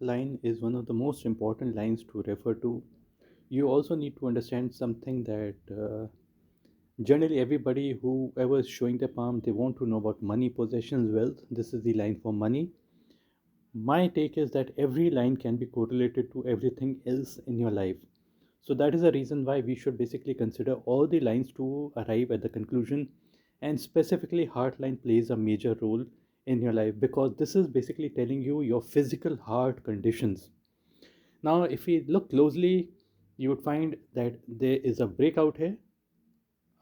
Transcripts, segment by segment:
line is one of the most important lines to refer to. You also need to understand something that generally everybody whoever is showing their palm, they want to know about money, possessions, wealth. This is the line for money. My take is that every line can be correlated to everything else in your life. So that is the reason why we should basically consider all the lines to arrive at the conclusion. And specifically, Heartline plays a major role in your life because this is basically telling you your physical heart conditions. Now, if we look closely, you would find that there is a breakout here.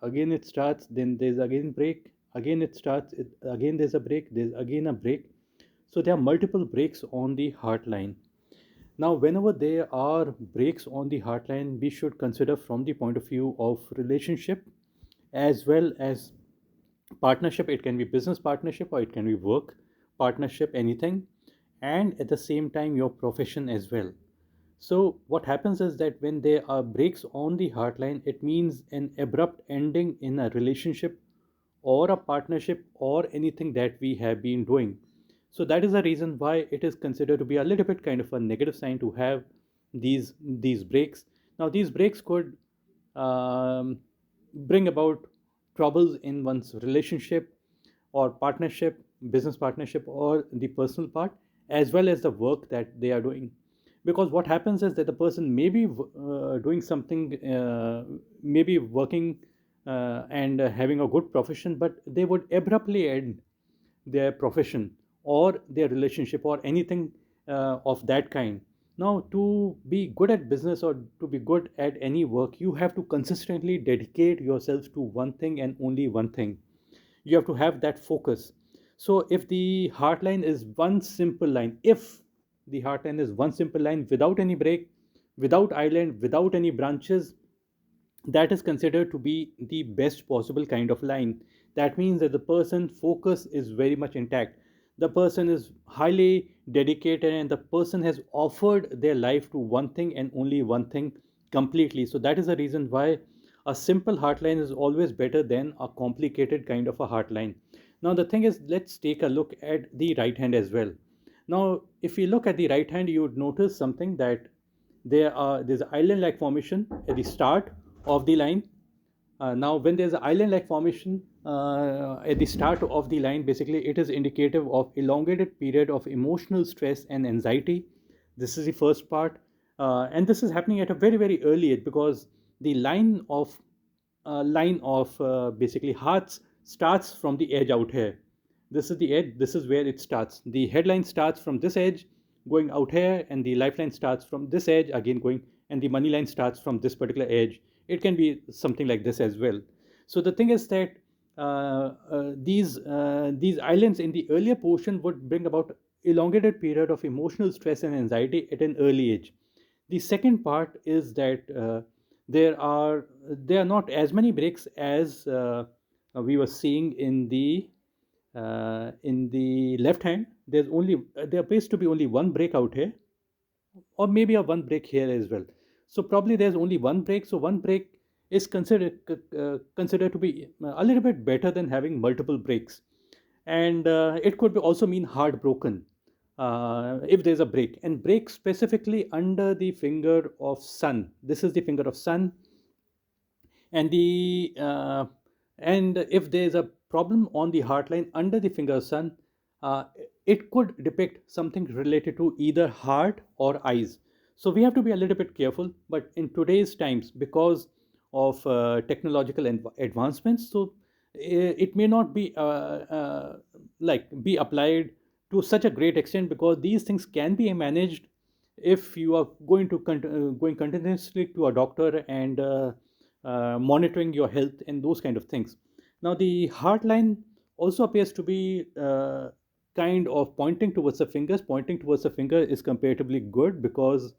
Again, it starts, then there's again break. Again, it starts, again, there's a break, there's again a break. So there are multiple breaks on the Heartline. Now, whenever there are breaks on the Heartline, we should consider from the point of view of relationship as well as partnership. It can be business partnership or it can be work partnership, anything, and at the same time your profession as well. So what happens is that when there are breaks on the Heartline, it means an abrupt ending in a relationship or a partnership or anything that we have been doing. So that is the reason why it is considered to be a little bit kind of a negative sign to have these breaks. Now these breaks could um, bring about troubles in one's relationship or partnership, business partnership, or the personal part, as well as the work that they are doing. Because what happens is that the person may be doing something, maybe working and having a good profession, but they would abruptly end their profession or their relationship or anything of that kind. Now, to be good at business or to be good at any work, you have to consistently dedicate yourself to one thing and only one thing. You have to have that focus. So, if the heartline is one simple line, if the heartline is one simple line without any break, without island, without any branches, that is considered to be the best possible kind of line. That means that the person focus is very much intact, the person is highly dedicated, and the person has offered their life to one thing and only one thing completely. So that is the reason why a simple heartline is always better than a complicated kind of a heartline. Now the thing is, let's take a look at the right hand as well. Now if you look at the right hand, you would notice something that there's an island-like formation at the start of the line. Now, when there's an island-like formation at the start of the line, basically it is indicative of elongated period of emotional stress and anxiety. This is the first part, and this is happening at a very very early age because the line of basically hearts starts from the edge out here. This is the edge. This is where it starts. The headline starts from this edge, going out here, and the lifeline starts from this edge again going, and the money line starts from this particular edge. It can be something like this as well. So the thing is that these islands in the earlier portion would bring about elongated period of emotional stress and anxiety at an early age. The second part is that there are not as many breaks as we were seeing in the left hand. There appears to be only one break out here, or maybe a one break here as well. So probably there's only one break. So one break is considered to be a little bit better than having multiple breaks, and it could also mean heartbroken if there's a break, and break specifically under the finger of sun. This is the finger of sun, and the and if there is a problem on the heartline under the finger sun, uh, it could depict something related to either heart or eyes. So we have to be a little bit careful, but in today's times, because of technological advancements, so it may not be like be applied to such a great extent, because these things can be managed if you are going continuously to a doctor and monitoring your health and those kind of things. Now, the heartline also appears to be kind of pointing towards the fingers. Pointing towards the finger is comparatively good because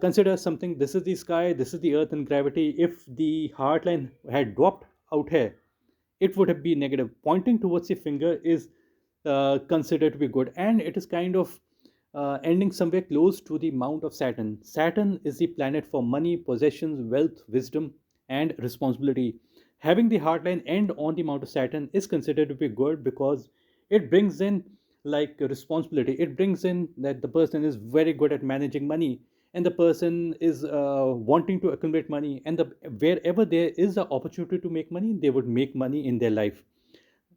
consider something. This is the sky, this is the earth and gravity. If the heartline had dropped out here, it would have been negative. Pointing towards the finger is considered to be good, and it is kind of ending somewhere close to the Mount of Saturn. Saturn is the planet for money, possessions, wealth, wisdom, and responsibility. Having the heartline end on the Mount of Saturn is considered to be good because it brings in like responsibility. It brings in that the person is very good at managing money, and the person is wanting to accumulate money, and wherever there is an opportunity to make money, they would make money in their life.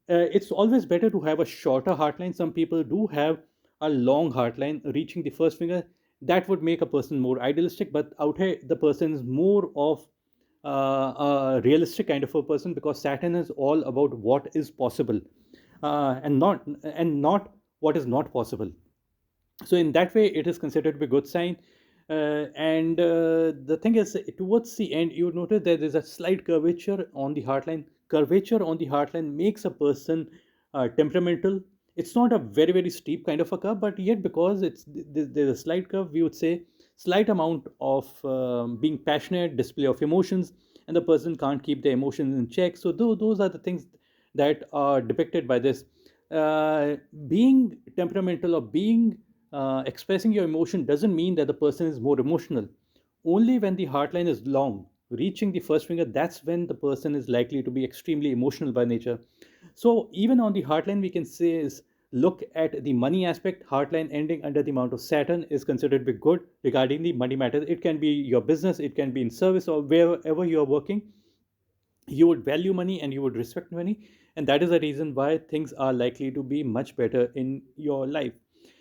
It's always better to have a shorter heartline. Some people do have a long heartline reaching the first finger. That would make a person more idealistic, but out here the person is more of a realistic kind of a person, because Saturn is all about what is possible, and not what is not possible. So in that way it is considered to be a good sign. And the thing is, towards the end you notice that there's a slight curvature on the heartline. Curvature on the heartline makes a person temperamental. It's not a very very steep kind of a curve, but yet because there's a slight curve, we would say slight amount of being passionate, display of emotions, and the person can't keep their emotions in check. So those are the things that are depicted by this. Being temperamental or being expressing your emotion doesn't mean that the person is more emotional. Only when the heartline is long, reaching the first finger, that's when the person is likely to be extremely emotional by nature. So even on the heartline, we can say is look at the money aspect. Heartline ending under the Mount of Saturn is considered to be good regarding the money matters. It can be your business, it can be in service, or wherever you are working, you would value money and you would respect money, and that is the reason why things are likely to be much better in your life.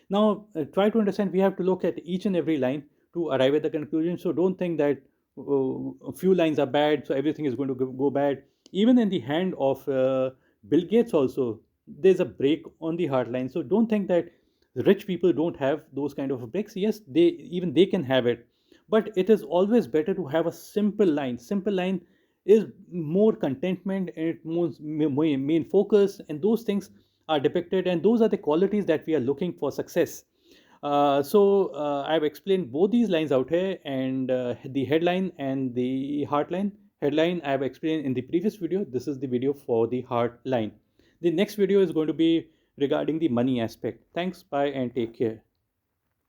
Now try to understand, we have to look at each and every line to arrive at the conclusion. So don't think that a few lines are bad, so everything is going to go bad. Even in the hand of Bill Gates also, there's a break on the hard line. So don't think that rich people don't have those kind of breaks. Yes, they can have it, but it is always better to have a simple line. Simple line is more contentment, and it moves main focus, and those things are depicted, and those are the qualities that we are looking for success. I've explained both these lines out here, and the headline and the heartline. Headline I've explained in the previous video. This is the video for the heartline. The next video is going to be regarding the money aspect. Thanks, bye, and take care.